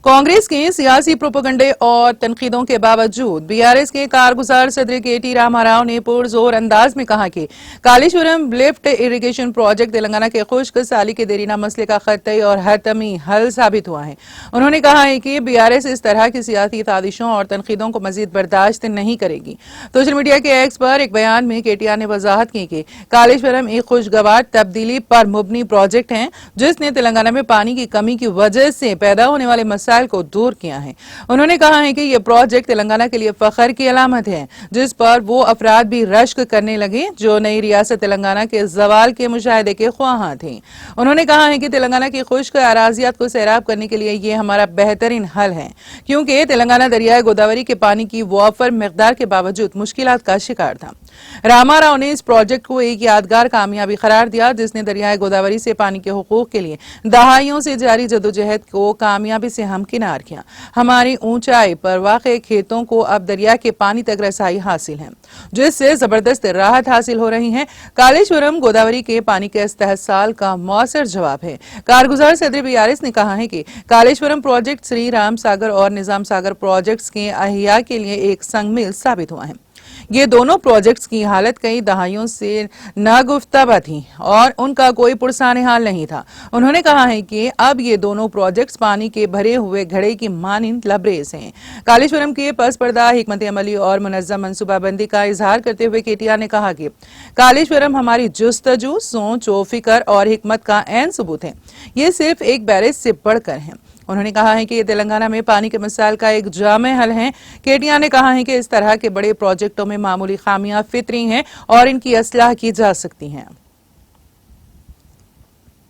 कांग्रेस के सियासी प्रोपेगेंडे और तनकीदों के बावजूद बीआरएस के कारगुजार सदर के.टी. रामाराव ने पुरजोर अंदाज में कहा कि Kaleshwaram lift irrigation project Telangana के खुश्क साली के देरीना मसले का खत्ई और हतमी हल साबित हुआ है। उन्होंने कहा है कि बीआरएस इस तरह की सियासी साजिशों और तनकीदों को मजीद बर्दाश्त नहीं करेगी। सोशल मीडिया के एक्स पर एक बयान में के.टी. ने वजाहत की कि कालेश्वरम एक खुशगवार तब्दीली पर मुबनी प्रोजेक्ट है जिसने तेलंगाना में पानी की कमी की वजह से पैदा होने वाले मसाइल को दूर किया है। उन्होंने कहा है कि यह प्रोजेक्ट तेलंगाना के लिए फख्र की अलामत है जिस पर वो अफराद भी रश्क करने लगे जो नई रियासत तेलंगाना के जवाल के मुशाहिदे के ख्वाहां थे। उन्होंने कहा है कि तेलंगाना की खुश्क अराजियात को सैराब करने के लिए ये हमारा बेहतरीन हल है क्योंकि तेलंगाना दरियाए गोदावरी के पानी की वाफर मिकदार के बावजूद मुश्किलात का शिकार था। रामाराव ने इस प्रोजेक्ट को एक यादगार कामयाबी करार दिया जिसने दरियाए गोदावरी से पानी के हुकूक के लिए दहाइयों से जारी जदोजहद को कामयाबी से हमकिनार किया। हमारी ऊंचाई पर वाक़े खेतों को अब दरिया के पानी तक रसाई हासिल है जिससे जबरदस्त राहत हासिल हो रही है। कालेश्वरम गोदावरी के पानी के इस्तेहसाल का मौसर जवाब है। कारगुजार सदर बीआरएस ने कहा है कि कालेश्वरम प्रोजेक्ट श्री राम सागर और निजाम सागर प्रोजेक्ट्स के अहिया के लिए एक संगमिल साबित हुआ है। ये दोनों प्रोजेक्ट्स की हालत कई दहाइयों से नागुफ्ताबा थी और उनका कोई पुरसाने हाल नहीं था। उन्होंने कहा है कि अब ये दोनों प्रोजेक्ट्स पानी के भरे हुए घड़े की मानिंद लबरेज हैं। कालेश्वरम के पस पर्दा हिकमत अमली और मुनज़्ज़म मनसूबाबंदी का इजहार करते हुए के.टी. ने कहा कि कालेश्वरम हमारी जुस्तजू, सोच व फिक्र और हिकमत का ऐन सबूत है। ये सिर्फ एक बैरेज से बढ़कर है। उन्होंने कहा है कि ये तेलंगाना में पानी के मसाइल का एक जामे हल है। के.टी. ने कहा है कि इस तरह के बड़े प्रोजेक्टों में मामूली खामियां फितरी हैं और इनकी असलाह की जा सकती हैं।